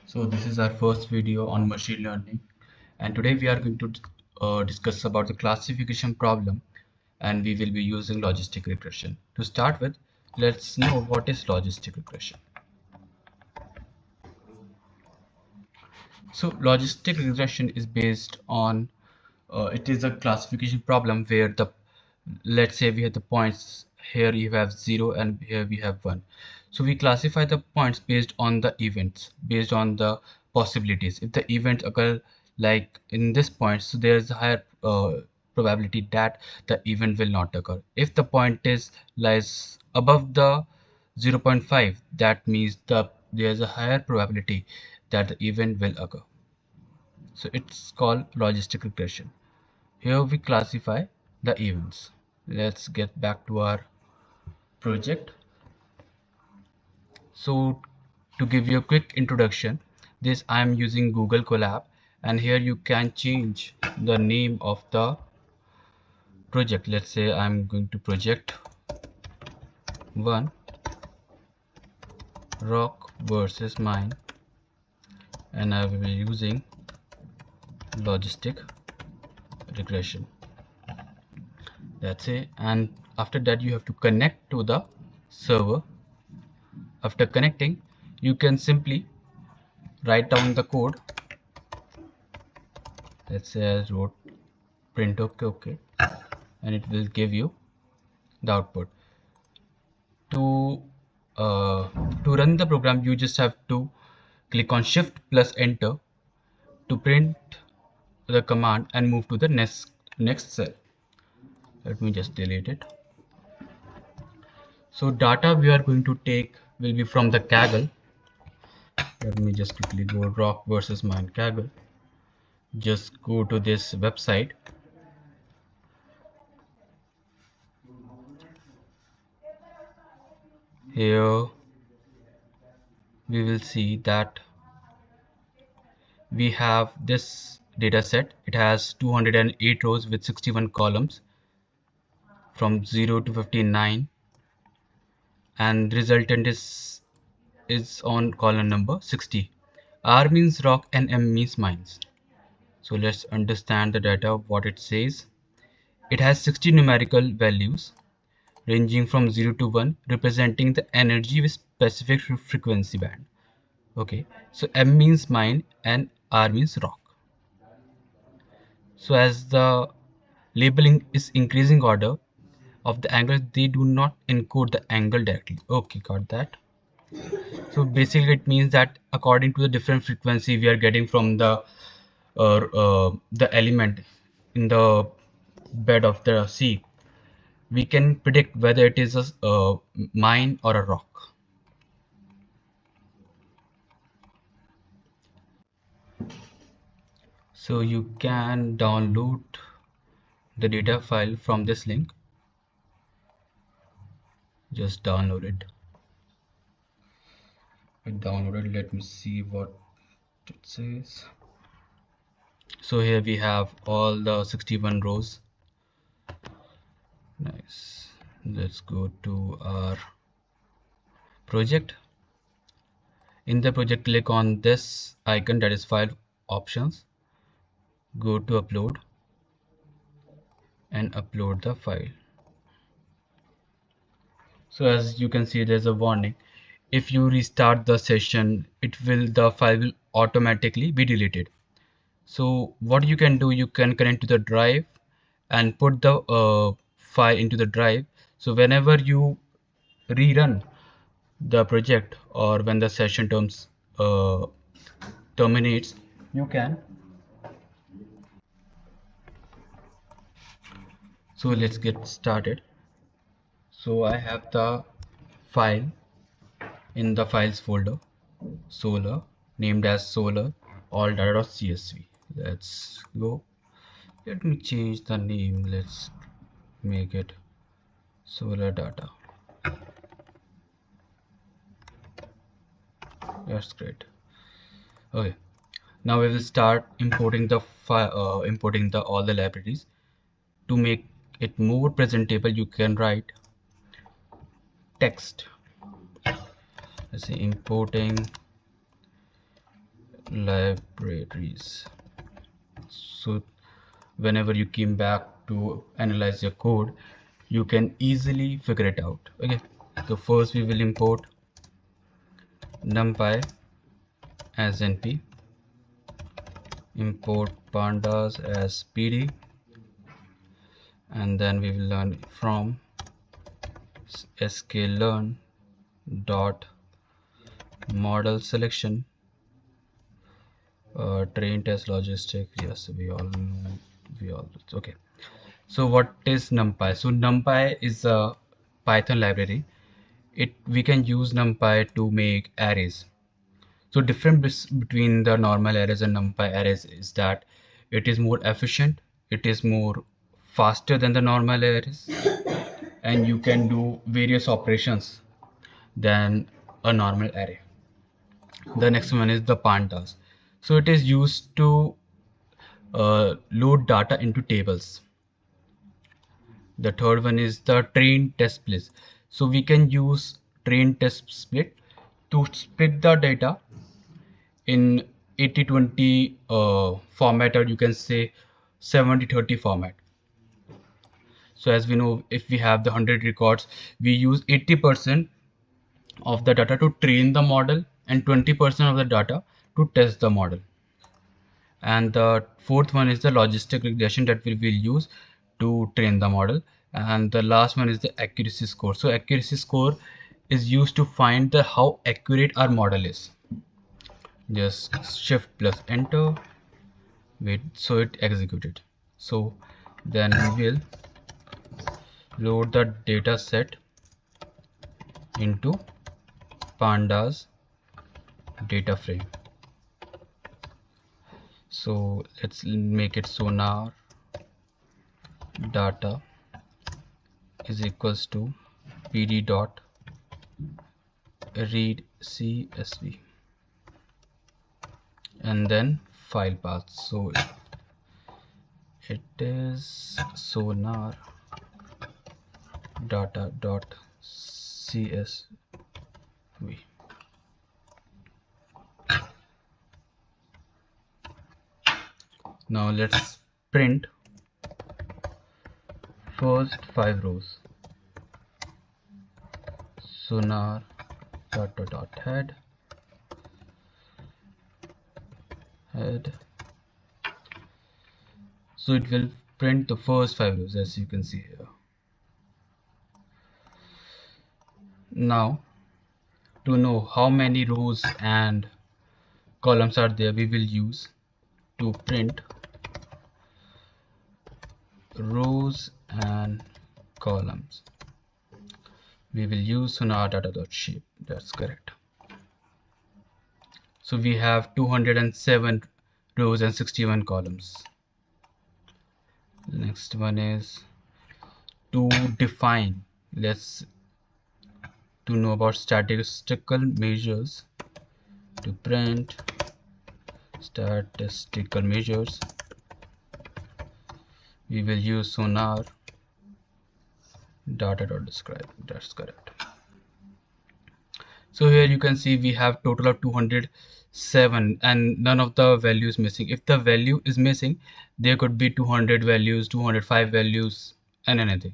So this is our first video on machine learning, and today we are going to discuss about the classification problem, and we will be using logistic regression. To start with, let's know what is logistic regression. So logistic regression is based on it is a classification problem where let's say we have the points here, you have 0 and here we have 1. So we classify the points based on the events, based on the possibilities. If the events occur like in this point, so there is a higher probability that the event will not occur. If the point is lies above the 0.5, that means there is a higher probability that the event will occur. So it's called logistic regression. Here we classify the events. Let's get back to our project. So to give you a quick introduction, this I am using Google Colab, and here you can change the name of the project. Let's say I'm going to project 1 rock versus mine, and I will be using logistic regression. That's it. And after that you have to connect to the server. After connecting, you can simply write down the code. Let's say I wrote print okay, and it will give you the output. To run the program, you just have to click on shift plus enter to print the command and move to the next cell. Let me just delete it. So data we are going to take will be from the Kaggle. Let me just quickly go rock versus mine Kaggle. Just go to this website. Here we will see that we have this data set. It has 208 rows with 61 columns from 0 to 59, and resultant is on column number 60. R means rock and M means mines. So let's understand the data, what it says. It has 60 numerical values ranging from 0 to 1, representing the energy with specific frequency band. Okay, so M means mine and R means rock. So as the labeling is increasing order of the angle, they do not encode the angle directly. Okay, got that. So basically it means that according to the different frequency we are getting from the element in the bed of the sea, we can predict whether it is a mine or a rock. So you can download the data file from this link. Just download it. Downloaded. Let me see what it says. So here we have all the 61 rows. Nice. Let's go to our project. In the project, click on this icon, that is file options. Go to upload and upload the file. So as you can see, there's a warning. If you restart the session, the file will automatically be deleted. So what you can do, you can connect to the drive and put the file into the drive. So whenever you rerun the project or when the session terminates, you can. So let's get started. So I have the file in the files folder, solar, named as solar all data.csv. Let's go. Let me change the name. Let's make it solar data. That's great. Okay, now we will start importing the file, importing all the libraries. To make it more presentable, you can write text. Let's say importing libraries. So whenever you came back to analyze your code, you can easily figure it out. Okay, so first we will import numpy as np, import pandas as pd, and then we will learn from sklearn dot model selection, train test logistic. Yes, we all know, we all okay. So what is numpy? So numpy is a python library. We can use numpy to make arrays. So difference between the normal arrays and numpy arrays is that it is more efficient, it is more faster than the normal arrays, and you can do various operations than a normal array. The next one is the pandas. So it is used to load data into tables. The third one is the train test split. So we can use train test split to split the data in 80-20 format, or you can say 70-30 format. So as we know, if we have the 100 records, we use 80% of the data to train the model and 20% of the data to test the model. And the fourth one is the logistic regression that we will use to train the model. And the last one is the accuracy score. So accuracy score is used to find the how accurate our model is. Just shift plus enter, wait, so it executed. So then we will load the data set into pandas data frame. So let's make it sonar data is equals to pd dot read csv, and then file path. So it is sonar data dot csv. Now let's print first 5 rows. Sonar data dot head, so it will print the first 5 rows, as you can see here. Now to know how many rows and columns are there, we will use to print rows and columns. We will use sonar data dot shape. That's correct. So we have 207 rows and 61 columns. Next one is to define. Let's to know about statistical measures. To print statistical measures, we will use sonar data.describe. That's correct. So here you can see we have total of 207 and none of the values missing. If the value is missing, there could be 200 values, 205 values, and anything.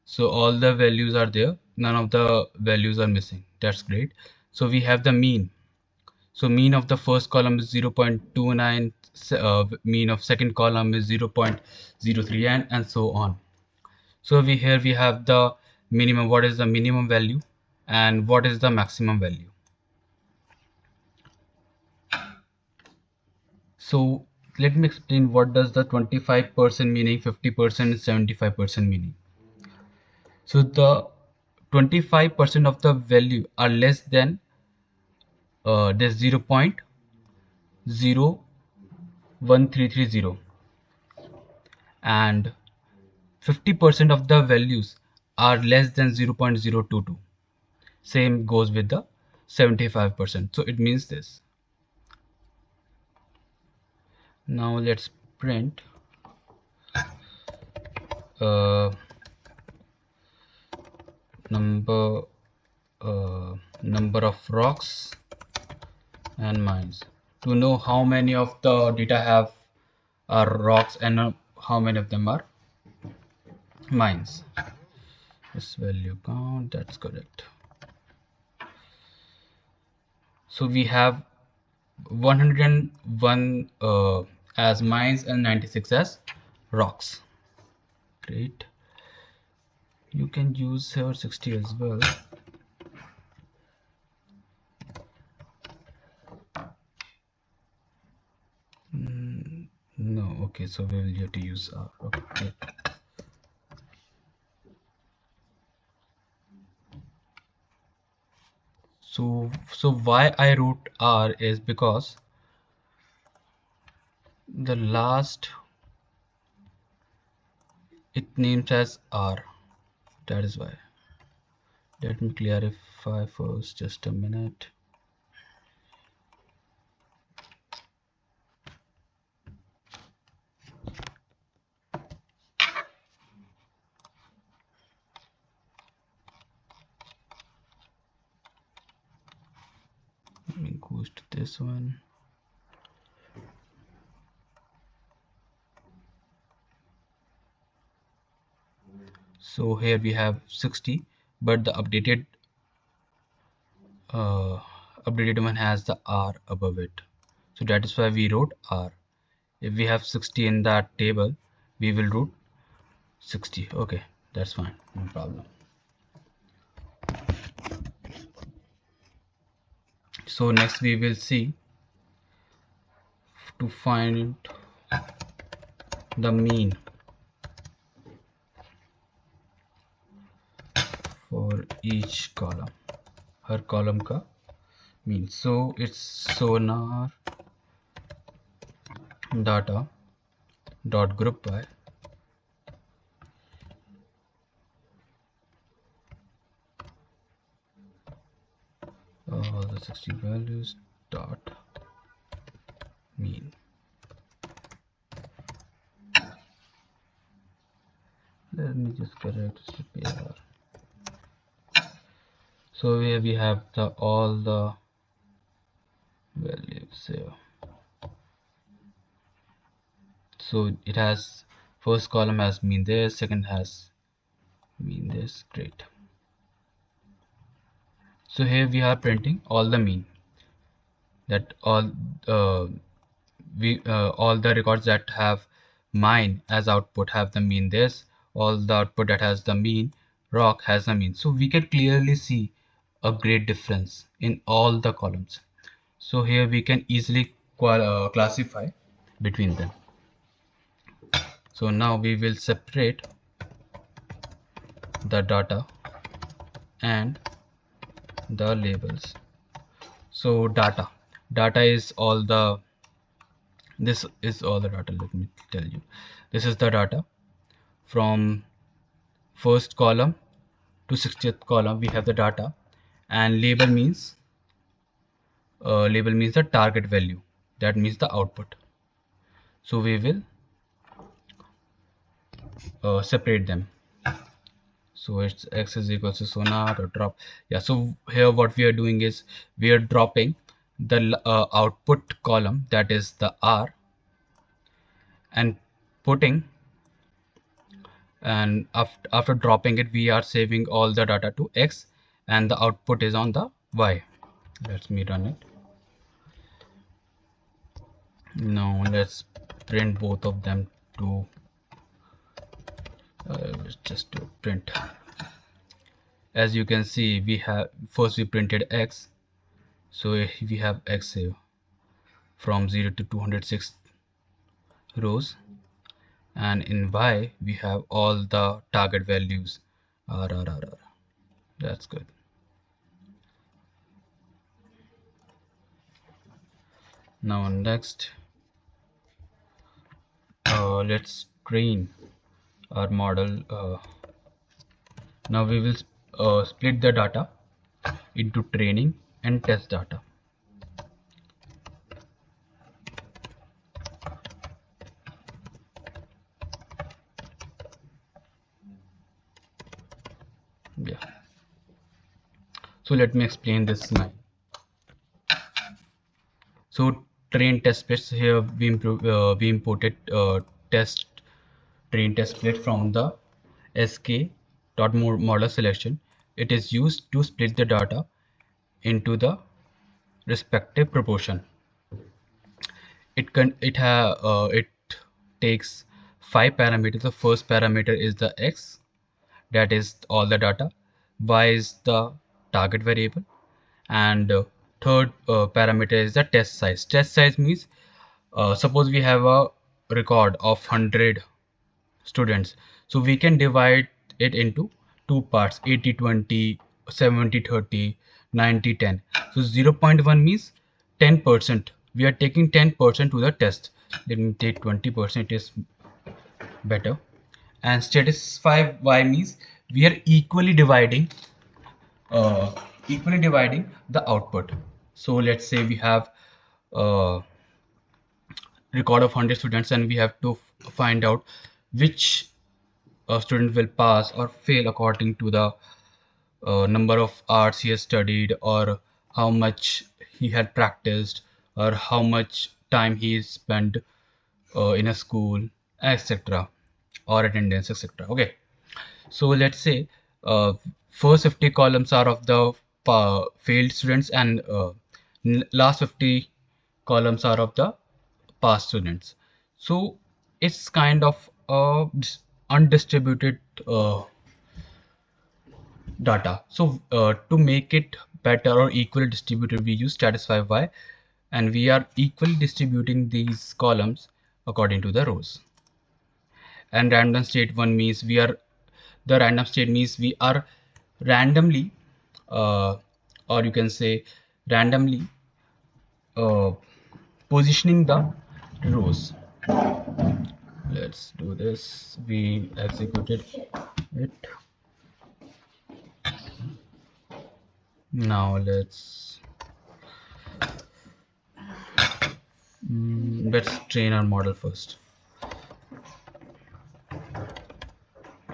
So all the values are there, none of the values are missing. That's great. So we have the mean. So mean of the first column is 0.29, mean of second column is 0.03, and so on. So here we have the minimum, what is the minimum value and what is the maximum value. So let me explain what does the 25% meaning, 50%, 75% meaning. So the 25% of the value are less than this 0.01330, and 50% of the values are less than 0.022. Same goes with the 75%. So it means this. Now let's print number of rocks and mines. to know how many of the data have are rocks and how many of them are mines. This value count, that's correct. So we have 101 as mines and 96 as rocks. Great. You can use here 60 as well. No, okay, so we will have to use R. Okay. So why I wrote R is because the last it names as R. That is why. Let me clarify first, just a minute. Let me go to this one. So here we have 60, but the updated one has the R above it. So that is why we wrote R. If we have 60 in that table, we will write 60. Okay, that's fine, no problem. So next we will see to find the mean for each column. Her column का mean. So it's sonar data dot group by all the 60 values dot mean. Let me just correct CPR. So here we have all the values here. So it has first column has mean this, second has mean this. Great. So here we are printing all the mean, that all all the records that have mine as output have the mean this, all the output that has the mean rock has the mean. So we can clearly see a great difference in all the columns. So here we can easily classify between them. So now we will separate the data and the labels. So data is all the, this is all the data. Let me tell you, this is the data from first column to 60th column. We have the data, and label means the target value, that means the output. So we will separate them. So it's x is equals to sonar or drop. Yeah, so here what we are doing is we are dropping the output column, that is the R, and putting, and after dropping it we are saving all the data to X, and the output is on the Y. Let me run it. Now let's print both of them to just to print. As you can see, we have first we printed X, so we have X here from 0 to 206 rows, and in Y we have all the target values R. That's good. Now next let's train our model. Now we will split the data into training and test data. Yeah, so let me explain this now. So train test plates. Here we imported test train test plate from the sk.model selection. It is used to split the data into the respective proportion. It takes 5 parameters. The first parameter is the x, that is all the data. Y is the target variable, and third parameter is the test size. Test size means suppose we have a record of 100 students, so we can divide it into two parts: 80-20, 70-30, 90-10. So 0.1 means 10%. We are taking 10% to the test. Let me take 20%, it is better. And satisfy y means we are uh, equally dividing the output. So let's say we have a record of 100 students, and we have to find out which student will pass or fail according to the number of hours he has studied, or how much he had practiced, or how much time he spent in a school, etc., or attendance, etc. Okay, so let's say first 50 columns are of the failed students, and last 50 columns are of the past students. So it's kind of undistributed data. So to make it better or equally distributed, we use satisfy y, and we are equally distributing these columns according to the rows. And random state one means the random state means we are randomly or you can say randomly uh, positioning the rows. Let's do this. We executed it. Now let's train our model first.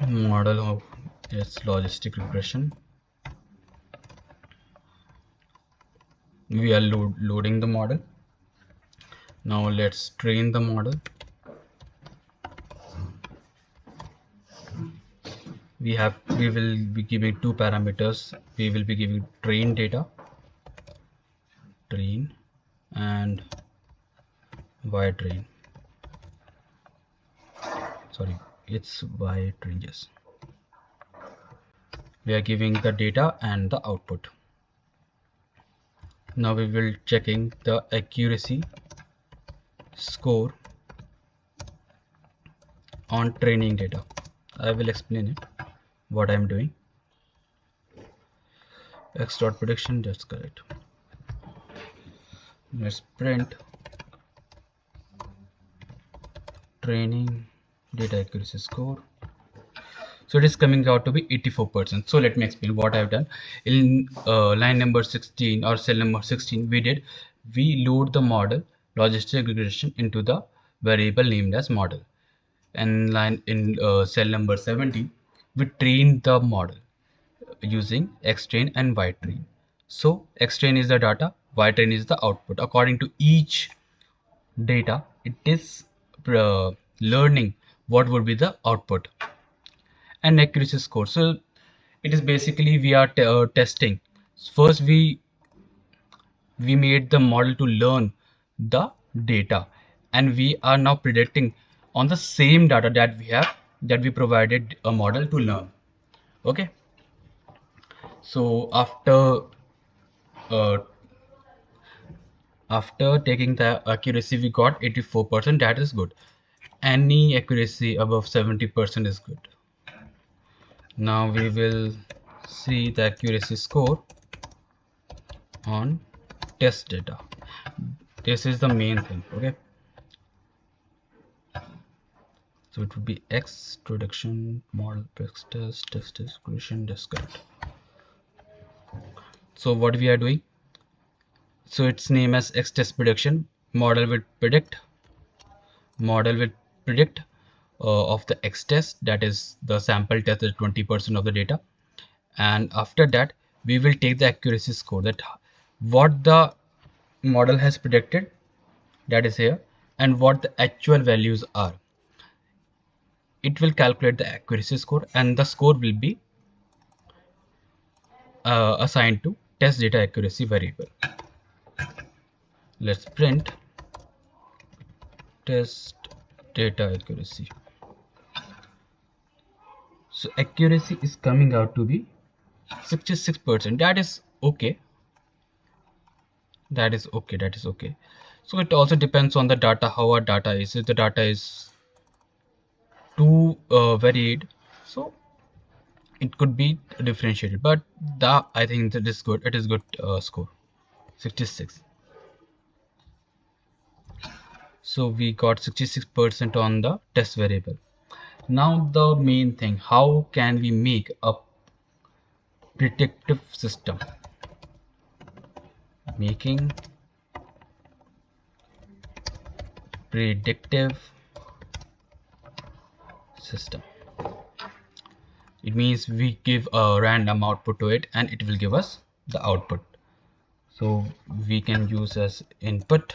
Model of its logistic regression. We are loading the model. Now let's train the model. We will be giving two parameters. We will be giving train data, train, and y train. Sorry, it's y train. Yes, we are giving the data and the output. Now we will checking the accuracy score on training data. I will explain it what I am doing. X dot prediction, that's correct. Let's print training data accuracy score. So it is coming out to be 84%. So let me explain what I've done. In line number 16 or cell number 16, we load the model logistic regression into the variable named as model. And in cell number 70, we train the model using xtrain and ytrain. So xtrain is the data, ytrain is the output. According to each data, it is learning what would be the output. And accuracy score, so it is basically we are testing. First we made the model to learn the data, and we are now predicting on the same data that we provided a model to learn. Okay, so uh, after taking the accuracy, we got 84%. That is good. Any accuracy above 70% is good. Now we will see the accuracy score on test data. This is the main thing. Okay, so it would be x prediction model test exclusion discard. So what we are doing, so it's name as x test prediction. Model will predict of the x test, that is the sample test, is 20% of the data. And after that we will take the accuracy score, that what the model has predicted that is here, and what the actual values are. It will calculate the accuracy score, and the score will be assigned to test data accuracy variable. Let's print test data accuracy. So accuracy is coming out to be 66%. That is okay. That is okay. So it also depends on the data, how our data is. If the data is too varied, so it could be differentiated, but I think that is good. It is good score, 66. So we got 66% on the test variable. Now the main thing, how can we make a predictive system? Making predictive system. It means we give a random output to it and it will give us the output. So we can use as input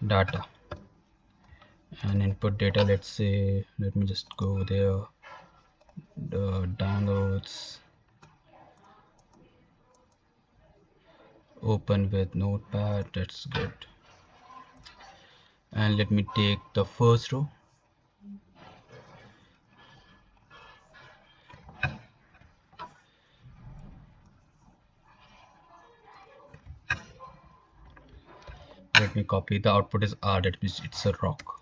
data and input data. Let's say, let me just go there, the downloads, open with notepad. That's good. And let me take the first row. Let me copy. The output is R, that means it's a rock.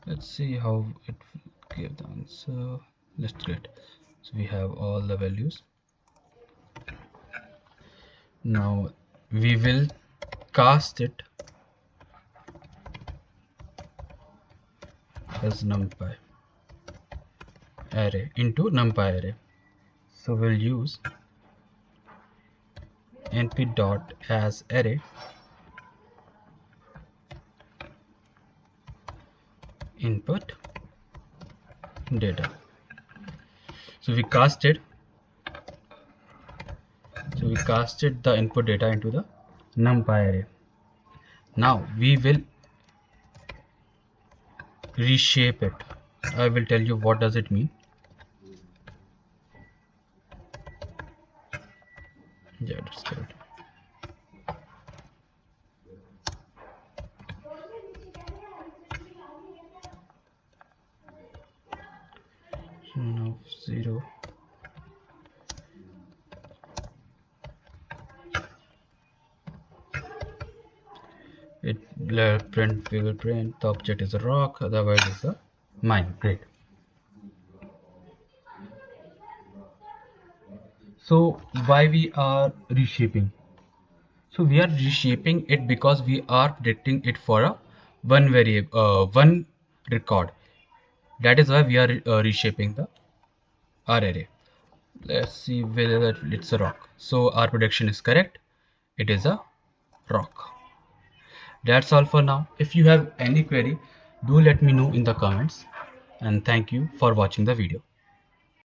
Let's see how it will give the answer. Let's get. So we have all the values. Now we will cast it as numpy array into numpy array. So we'll use np dot as array input data. So we casted the input data into the numpy array. Now we will reshape it. I will tell you what does it mean. Yeah, that's good. Now 0. It print, we will print the object is a rock, otherwise it's a mine. Great. So why we are reshaping? So we are reshaping it because we are predicting it for a one variable, one record. That is why we are reshaping the R array. Let's see whether it's a rock. So our prediction is correct. It is a rock. That's all for now. If you have any query, do let me know in the comments. And thank you for watching the video.